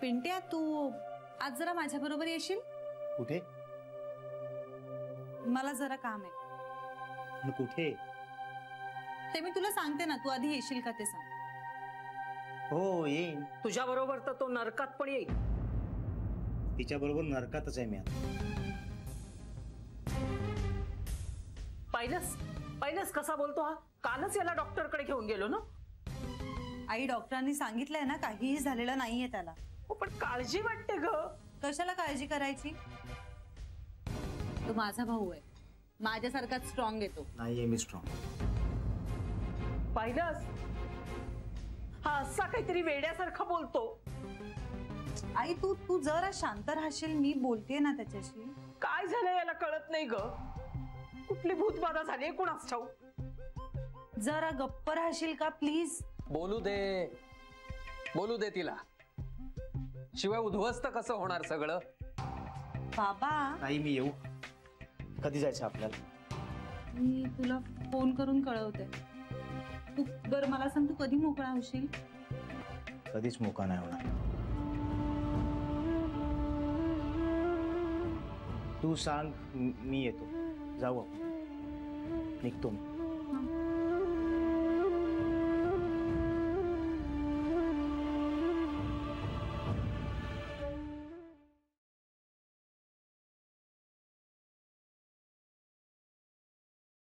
पिंट्या, तू आज जरा माझ्या बरोबर येशील? कुठे? मला जरा काम आहे. कुठे? ते मी तुला सांगते ना, तू आधी येशील का ते सांग. हो येईन. तुझ्या बरोबर तर तो नरकात पण येईल. तिच्या बरोबर नरकातच आहे मी आता. पाहिलंस कसा बोलतो हा. कालच याला डॉक्टरकडे घेऊन गेलो ना. आई, डॉक्टरांनी सांगितलंय ना, काहीही झालेलं नाहीये त्याला. हो, पण काळजी वाटते ग. कशाला काळजी करायची? तो माझा भाऊ आहे, माझ्यासारखाच स्ट्रॉंग येतो. नाहीये मी स्ट्रॉंग. पाहिलंस हा असा काहीतरी वेड्यासारखा बोलतो. आई, तू जरा शांत राहशील? मी बोलतेय ना त्याच्याशी. काय झालं याला कळत नाही ग. कुठली भूतबाधा झाली कुणाच ठाऊ. जरा गप्प राहशील का प्लीज? बोलू दे तिला. शिवाय उद्ध्वस्त कसं होणार सगळं. बाबा, नाही मी येऊ. कधी जायचं आपल्याला? मी तुला फोन करून कळवते. तू बरं मला सांग, तू कधी मोकळा होशील? कधीच मोका नाही होणार. तू सांग, मी येतो. जाऊ आपण. निघतो मी.